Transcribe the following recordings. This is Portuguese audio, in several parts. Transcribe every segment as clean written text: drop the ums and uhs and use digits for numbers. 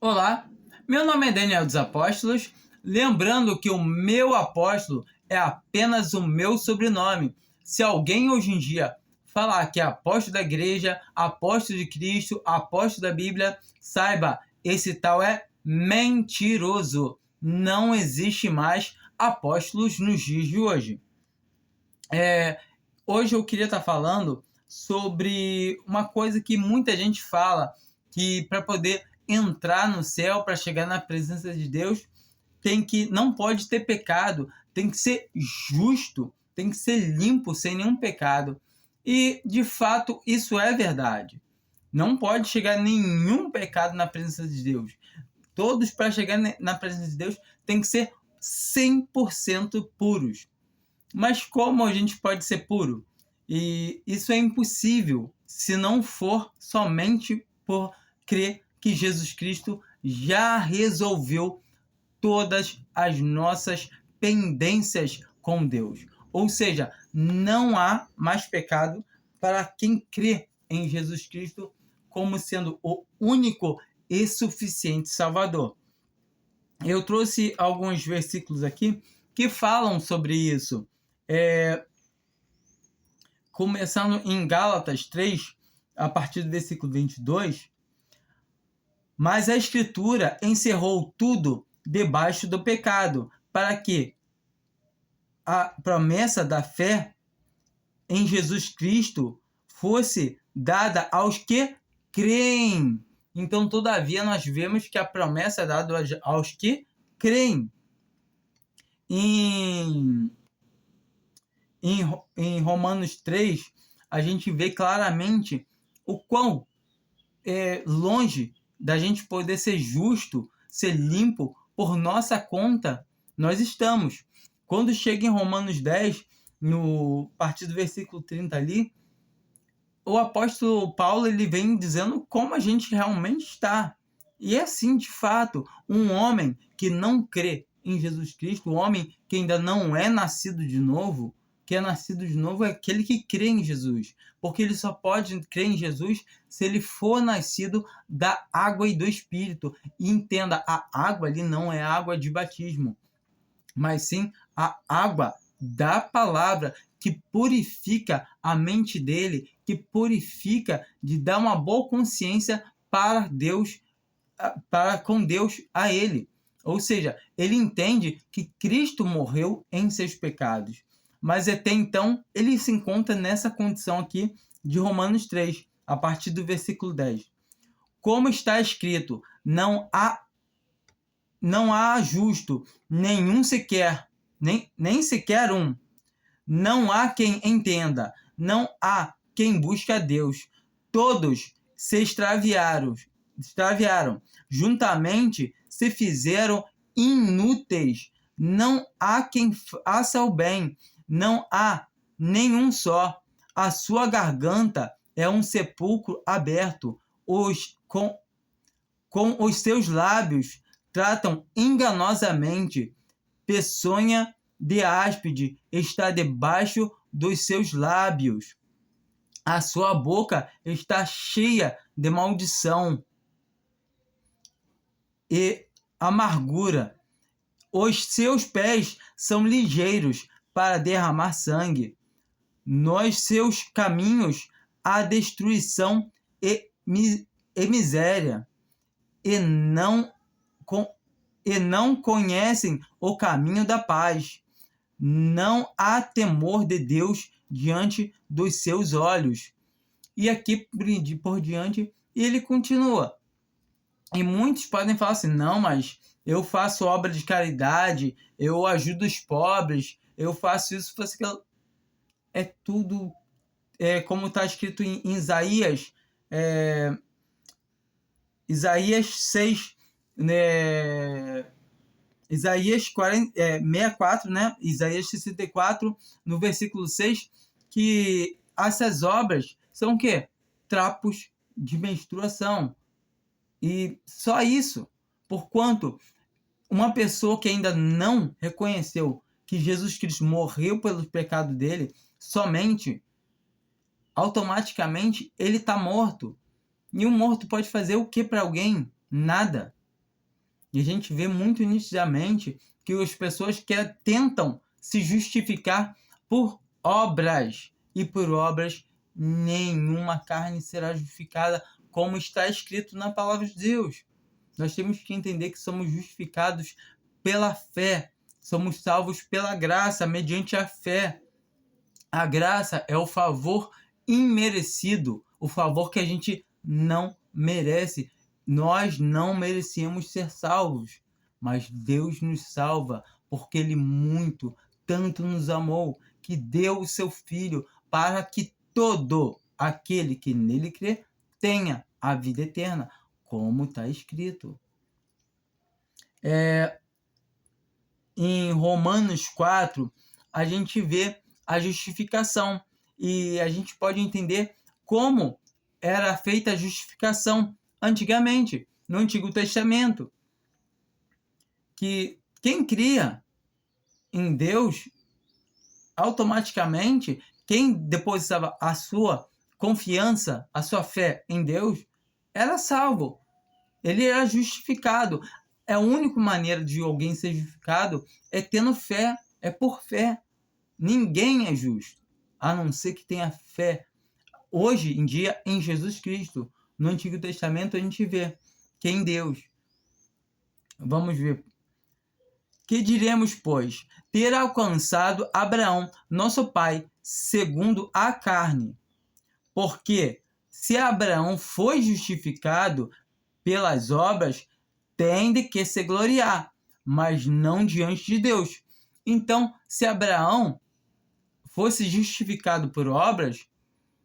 Olá, meu nome é Daniel dos Apóstolos, lembrando que o meu apóstolo é apenas o meu sobrenome. Se alguém hoje em dia falar que é apóstolo da igreja, apóstolo de Cristo, apóstolo da Bíblia, saiba, esse tal é mentiroso. Não existe mais apóstolos nos dias de hoje. Hoje eu queria estar falando sobre uma coisa que muita gente fala, que para poder entrar no céu, para chegar na presença de Deus, não pode ter pecado, tem que ser justo, tem que ser limpo, sem nenhum pecado. E, de fato, isso é verdade. Não pode chegar nenhum pecado na presença de Deus. Todos, para chegar na presença de Deus, tem que ser 100% puros. Mas como a gente pode ser puro? E isso é impossível se não for somente por crer que Jesus Cristo já resolveu todas as nossas pendências com Deus. Ou seja, não há mais pecado para quem crê em Jesus Cristo como sendo o único e suficiente Salvador. Eu trouxe alguns versículos aqui que falam sobre isso. Começando em Gálatas 3, a partir do versículo 22, mas a Escritura encerrou tudo debaixo do pecado, para que a promessa da fé em Jesus Cristo fosse dada aos que creem. Então, todavia, nós vemos que a promessa é dada aos que creem. Em Romanos 3, a gente vê claramente o quão longe da gente poder ser justo, ser limpo por nossa conta, nós estamos. Quando chega em Romanos 10, no partir do versículo 30 ali, o apóstolo Paulo ele vem dizendo como a gente realmente está. E é assim, de fato, um homem que não crê em Jesus Cristo, um homem que ainda não é nascido de novo, que é nascido de novo é aquele que crê em Jesus. Porque ele só pode crer em Jesus se ele for nascido da água e do Espírito. E entenda, a água ali não é água de batismo, mas sim a água da palavra que purifica a mente dele, que purifica de dar uma boa consciência para Deus, com Deus a ele. Ou seja, ele entende que Cristo morreu em seus pecados. Mas até então, ele se encontra nessa condição aqui de Romanos 3, a partir do versículo 10. Como está escrito, não há justo, nenhum sequer, nem sequer um. Não há quem entenda, não há quem busque a Deus. Todos se extraviaram, juntamente se fizeram inúteis. Não há quem faça o bem, não há nenhum só. A sua garganta é um sepulcro aberto. Com os seus lábios tratam enganosamente. Peçonha de áspide está debaixo dos seus lábios. A sua boca está cheia de maldição e amargura. Os seus pés são ligeiros para derramar sangue. Nos seus caminhos há destruição e miséria, e não conhecem o caminho da paz. Não há temor de Deus diante dos seus olhos. E aqui por diante, ele continua. E muitos podem falar assim, não, mas eu faço obra de caridade, eu ajudo os pobres, eu faço isso, faço aquilo. É tudo como está escrito em Isaías, Isaías 6, né? Isaías 64, né? Isaías 64, no versículo 6, que essas obras são o quê? Trapos de menstruação. E só isso. Porquanto uma pessoa que ainda não reconheceu que Jesus Cristo morreu pelos pecados dele, somente, automaticamente, ele está morto. E um morto pode fazer o que para alguém? Nada. E a gente vê muito nitidamente que as pessoas tentam se justificar por obras. E por obras nenhuma carne será justificada, como está escrito na palavra de Deus. Nós temos que entender que somos justificados pela fé. Somos salvos pela graça, mediante a fé. A graça é o favor imerecido, o favor que a gente não merece. Nós não merecíamos ser salvos, mas Deus nos salva, porque Ele tanto nos amou, que deu o seu Filho para que todo aquele que nele crê tenha a vida eterna, como está escrito. Em Romanos 4, a gente vê a justificação. E a gente pode entender como era feita a justificação antigamente, no Antigo Testamento. Que quem cria em Deus, automaticamente, quem depositava a sua confiança, a sua fé em Deus, era salvo. Ele era justificado. A única maneira de alguém ser justificado é tendo fé, é por fé. Ninguém é justo, a não ser que tenha fé. Hoje em dia, em Jesus Cristo, no Antigo Testamento, a gente vê que é em Deus. Vamos ver. Que diremos, pois? Ter alcançado Abraão, nosso pai, segundo a carne. Porque se Abraão foi justificado pelas obras, tem de que se gloriar, mas não diante de Deus. Então, se Abraão fosse justificado por obras,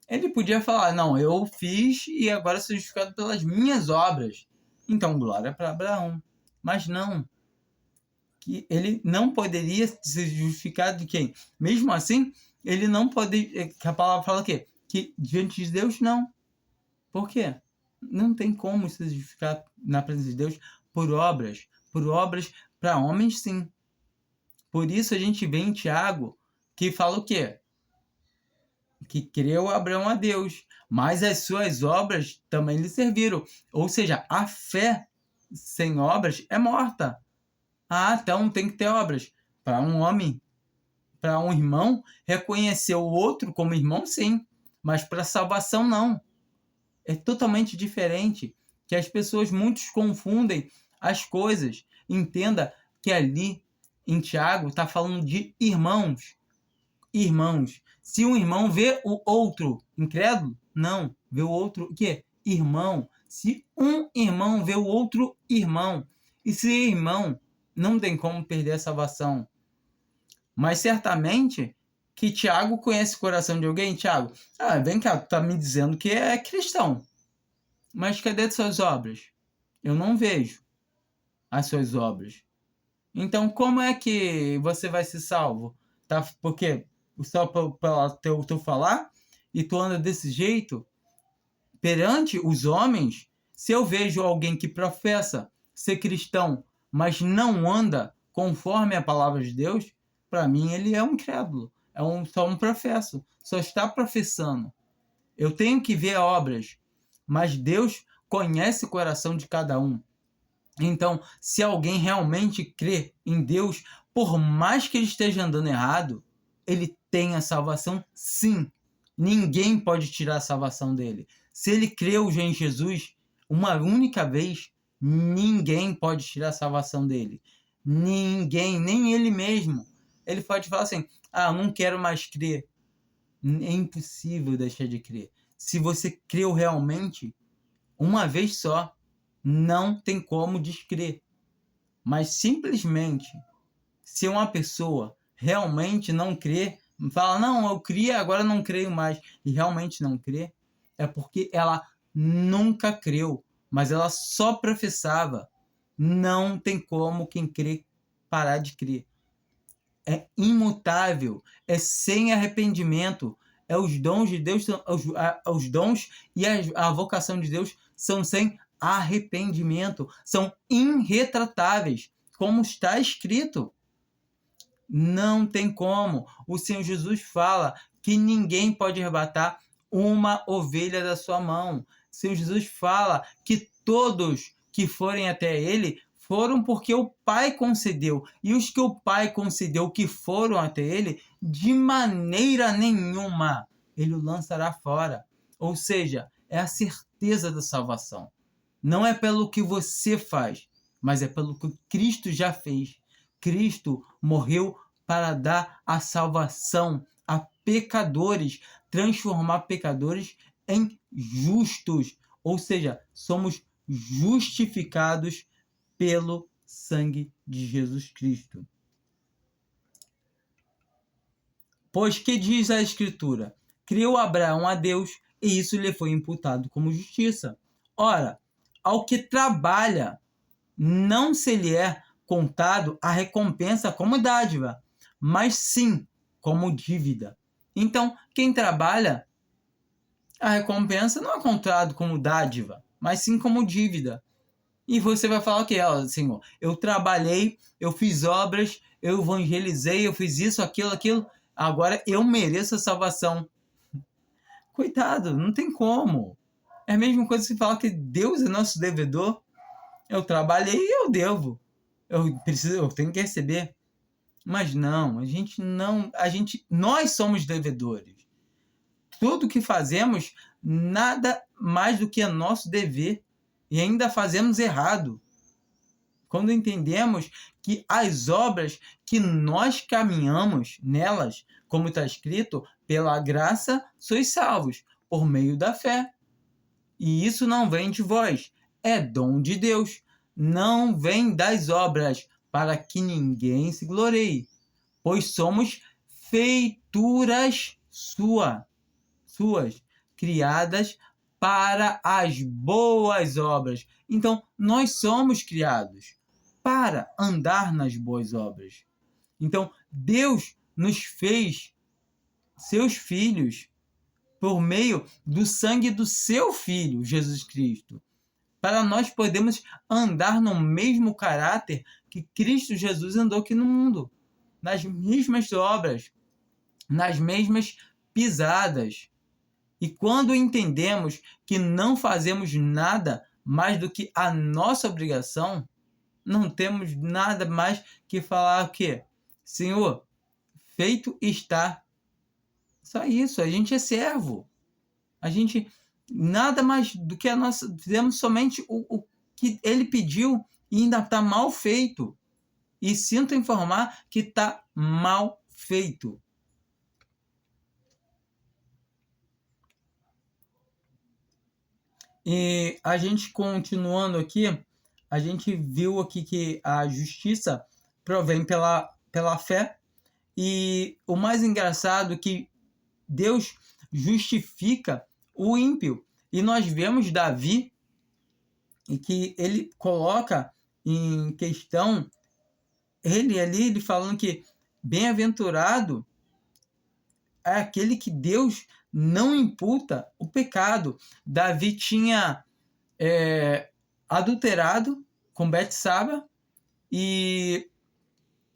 ele podia falar, não, eu fiz e agora sou justificado pelas minhas obras. Então, glória para Abraão. Mas não. Que ele não poderia ser justificado de quem? Mesmo assim, ele não pode... Que a palavra fala o quê? Que diante de Deus, não. Por quê? Não tem como ser justificado na presença de Deus por obras. Por obras para homens, sim. Por isso a gente vê em Tiago que fala o quê? Que creu Abraão a Deus, mas as suas obras também lhe serviram. Ou seja, a fé sem obras é morta. Então tem que ter obras. Para um homem, para um irmão, reconhecer o outro como irmão, sim. Mas para salvação, não. É totalmente diferente. Que as pessoas, muitos confundem as coisas. Entenda que ali, em Tiago, está falando de irmãos. Irmãos. Se um irmão vê o outro incrédulo, não. Vê o outro o quê? Irmão. Se um irmão vê o outro irmão. E se irmão, não tem como perder a salvação. Mas certamente que Tiago conhece o coração de alguém. Tiago, vem cá, tu tá me dizendo que é cristão. Mas cadê as suas obras? Eu não vejo as suas obras. Então, como é que você vai ser salvo? Tá? Porque só para tu falar e tu anda desse jeito perante os homens. Se eu vejo alguém que professa ser cristão, mas não anda conforme a palavra de Deus, para mim ele é um incrédulo, só um professo, só está professando. Eu tenho que ver obras, mas Deus conhece o coração de cada um. Então, se alguém realmente crê em Deus, por mais que ele esteja andando errado, ele tem a salvação, sim. Ninguém pode tirar a salvação dele. Se ele creu já em Jesus uma única vez, ninguém pode tirar a salvação dele. Ninguém, nem ele mesmo. Ele pode falar assim, não quero mais crer. É impossível deixar de crer. Se você creu realmente, uma vez só, não tem como descrer. Mas simplesmente, se uma pessoa realmente não crê, fala, não, eu criei, agora não creio mais, e realmente não crê, é porque ela nunca creu, mas ela só professava. Não tem como quem crê parar de crer. É imutável, é sem arrependimento, os dons de Deus, os dons e a vocação de Deus são sem arrependimento, são irretratáveis, como está escrito. Não tem como. O Senhor Jesus fala que ninguém pode arrebatar uma ovelha da sua mão. O Senhor Jesus fala que todos que forem até ele foram porque o Pai concedeu. E os que o Pai concedeu que foram até ele, de maneira nenhuma ele o lançará fora. Ou seja, é a certeza da salvação. Não é pelo que você faz, mas é pelo que Cristo já fez. Cristo morreu para dar a salvação a pecadores, transformar pecadores em justos. Ou seja, somos justificados pelo sangue de Jesus Cristo. Pois que diz a Escritura? Criou Abraão a Deus, e isso lhe foi imputado como justiça. Ora, ao que trabalha, não se lhe é contado a recompensa como dádiva, mas sim como dívida. Então, quem trabalha, a recompensa não é contada como dádiva, mas sim como dívida. E você vai falar o quê? Senhor, eu trabalhei, eu fiz obras, eu evangelizei, eu fiz isso, aquilo, agora eu mereço a salvação. Coitado, não tem como. É a mesma coisa que falar que Deus é nosso devedor. Eu trabalhei e eu devo. Eu tenho que receber. Mas não, nós somos devedores. Tudo que fazemos, nada mais do que é nosso dever. E ainda fazemos errado. Quando entendemos que as obras que nós caminhamos nelas, como está escrito, pela graça sois salvos, por meio da fé. E isso não vem de vós, é dom de Deus. Não vem das obras, para que ninguém se glorie, pois somos feituras suas, criadas para as boas obras. Então, nós somos criados para andar nas boas obras. Então, Deus nos fez seus filhos por meio do sangue do seu Filho, Jesus Cristo, para nós podermos andar no mesmo caráter que Cristo Jesus andou aqui no mundo, nas mesmas obras, nas mesmas pisadas. E quando entendemos que não fazemos nada mais do que a nossa obrigação, não temos nada mais que falar o quê? Senhor, feito está. Só isso, a gente é servo. A gente, nada mais do que fizemos somente o que ele pediu e ainda está mal feito. E sinto informar que está mal feito. E a gente continuando aqui, a gente viu aqui que a justiça provém pela fé. E o mais engraçado é que Deus justifica o ímpio. E nós vemos Davi, e que ele coloca em questão, ele falando que bem-aventurado é aquele que Deus não imputa o pecado. Davi tinha adulterado com Betsaba e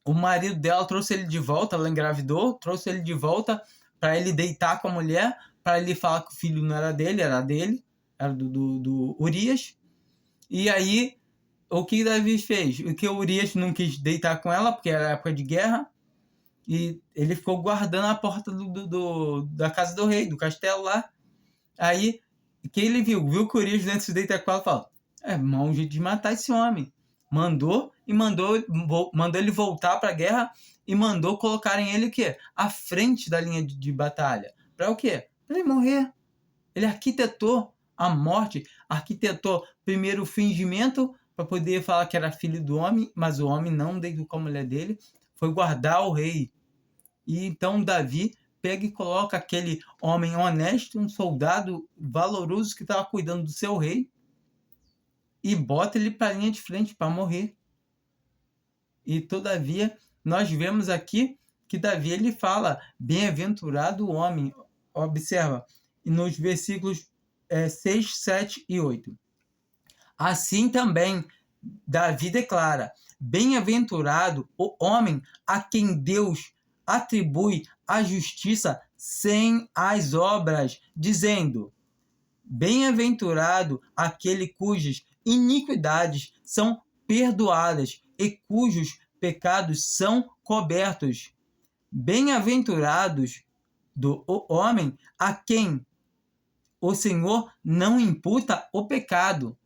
o marido dela trouxe ele de volta, ela engravidou, trouxe ele de volta para ele deitar com a mulher, para ele falar que o filho não era dele, era dele, era do Urias. E aí, o que Davi fez? O que o Urias não quis deitar com ela, porque era época de guerra, e ele ficou guardando a porta da casa do rei, do castelo lá. Aí, o que ele viu? Viu que o Urias dentro se deitar com ela e falou: mau um jeito de matar esse homem. Mandou ele voltar para a guerra e mandou colocarem ele o quê? À frente da linha de batalha. Para o quê? Para ele morrer. Ele arquitetou a morte, arquitetou primeiro o fingimento para poder falar que era filho do homem, mas o homem não deitou com a mulher dele, foi guardar o rei. E então Davi pega e coloca aquele homem honesto, um soldado valoroso que estava cuidando do seu rei, e bota ele para a linha de frente para morrer. E todavia, nós vemos aqui que Davi ele fala, bem-aventurado o homem. Observa, nos versículos 6, 7 e 8. Assim também, Davi declara, bem-aventurado o homem a quem Deus atribui a justiça sem as obras, dizendo, bem-aventurado aquele cujas iniquidades são perdoadas e cujos pecados são cobertos. Bem-aventurados do homem a quem o Senhor não imputa o pecado.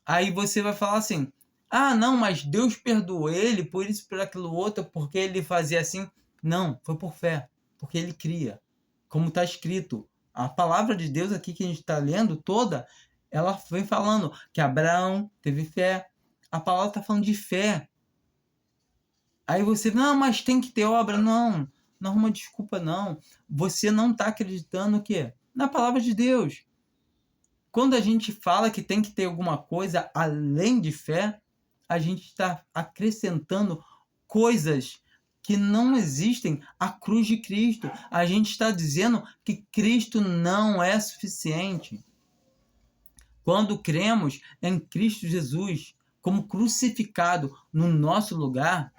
Aí você vai falar assim, ah, não, mas Deus perdoou ele por isso, por aquilo outro, porque ele fazia assim. Não, foi por fé, porque ele cria. Como está escrito, a palavra de Deus aqui que a gente está lendo toda, ela vem falando que Abraão teve fé. A palavra está falando de fé. Aí você, não, mas tem que ter obra. Não, não arruma desculpa, não. Você não está acreditando o quê? Na palavra de Deus. Quando a gente fala que tem que ter alguma coisa além de fé, a gente está acrescentando coisas que não existem à cruz de Cristo. A gente está dizendo que Cristo não é suficiente. Quando cremos em Cristo Jesus como crucificado no nosso lugar,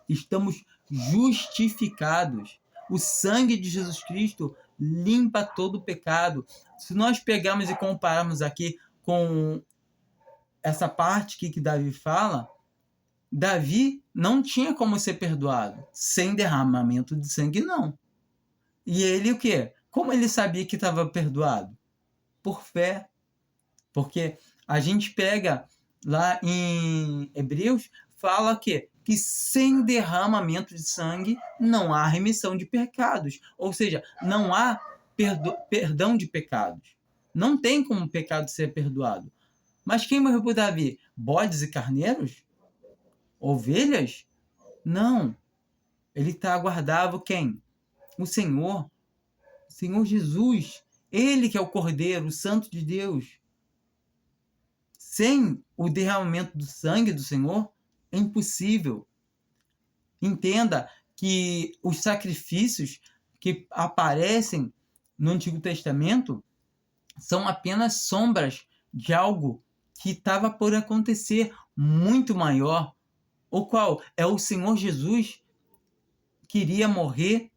estamos justificados. O sangue de Jesus Cristo limpa todo o pecado. Se nós pegarmos e compararmos aqui com essa parte aqui que Davi fala, Davi não tinha como ser perdoado sem derramamento de sangue, não. E ele o quê? Como ele sabia que estava perdoado? Por fé. Porque a gente pega lá em Hebreus, fala que sem derramamento de sangue não há remissão de pecados. Ou seja, não há perdão de pecados. Não tem como o pecado ser perdoado. Mas quem morreu por Davi? Bodes e carneiros? Ovelhas? Não. Ele aguardava quem? O Senhor. O Senhor Jesus. Ele que é o Cordeiro, o Santo de Deus. Sem o derramamento do sangue do Senhor, é impossível. Entenda que os sacrifícios que aparecem no Antigo Testamento são apenas sombras de algo que estava por acontecer muito maior, o qual é o Senhor Jesus que iria morrer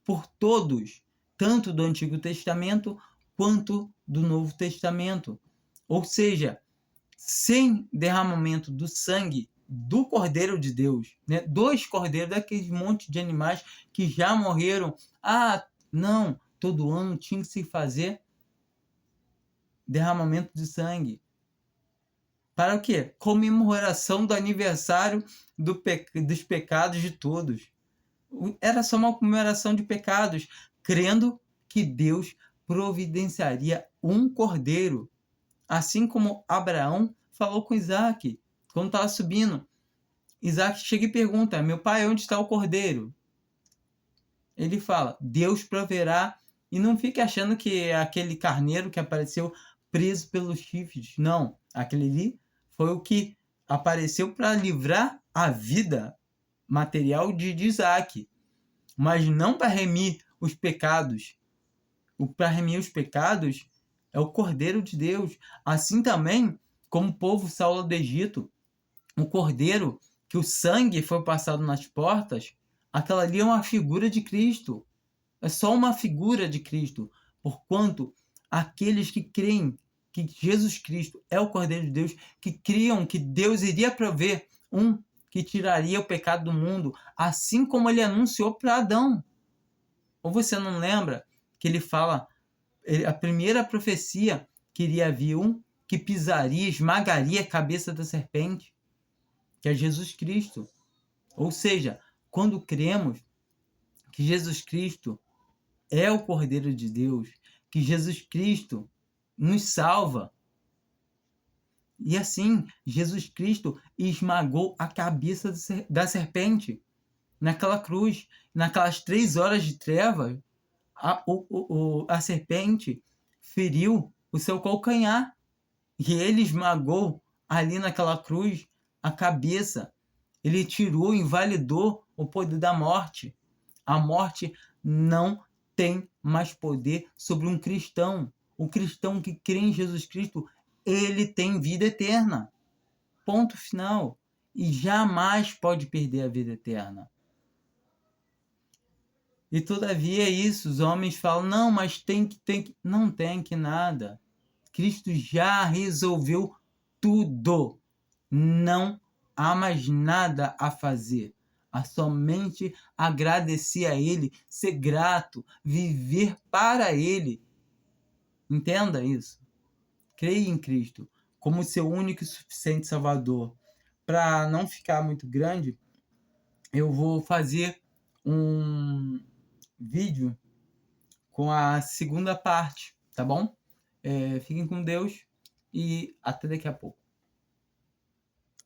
por todos, tanto do Antigo Testamento quanto do Novo Testamento. Ou seja, sem derramamento do sangue do Cordeiro de Deus, né? Dois cordeiros, daqueles monte de animais que já morreram. Ah, não, todo ano tinha que se fazer derramamento de sangue. Para o quê? Comemoração do aniversário dos pecados de todos. Era só uma comemoração de pecados, crendo que Deus providenciaria um cordeiro. Assim como Abraão falou com Isaac, quando estava subindo. Isaac chega e pergunta, meu pai, onde está o cordeiro? Ele fala, Deus proverá. E não fique achando que é aquele carneiro que apareceu preso pelos chifres. Não, aquele ali foi o que apareceu para livrar a vida material de Isaac. Mas não para remir os pecados. Para remir os pecados é o Cordeiro de Deus. Assim também, como o povo saiu do Egito, o Cordeiro, que o sangue foi passado nas portas, aquela ali é uma figura de Cristo. É só uma figura de Cristo. Porquanto aqueles que creem que Jesus Cristo é o Cordeiro de Deus, que criam que Deus iria prover um que tiraria o pecado do mundo, assim como ele anunciou para Adão. Ou você não lembra que ele fala, a primeira profecia, que iria vir um que pisaria, esmagaria a cabeça da serpente, que é Jesus Cristo. Ou seja, quando cremos que Jesus Cristo é o Cordeiro de Deus, que Jesus Cristo nos salva, e assim, Jesus Cristo esmagou a cabeça da serpente naquela cruz, naquelas 3 horas de trevas, a serpente feriu o seu calcanhar e ele esmagou ali naquela cruz a cabeça. Ele tirou, invalidou o poder da morte. A morte não tem mais poder sobre um cristão. O cristão que crê em Jesus Cristo, ele tem vida eterna. Ponto final. E jamais pode perder a vida eterna. E todavia é isso, os homens falam, não, mas tem que... Não tem que nada. Cristo já resolveu tudo. Não há mais nada a fazer. Há somente agradecer a Ele, ser grato, viver para Ele. Entenda isso. Creia em Cristo como seu único e suficiente Salvador. Para não ficar muito grande, eu vou fazer um vídeo com a segunda parte, tá bom? Fiquem com Deus e até daqui a pouco.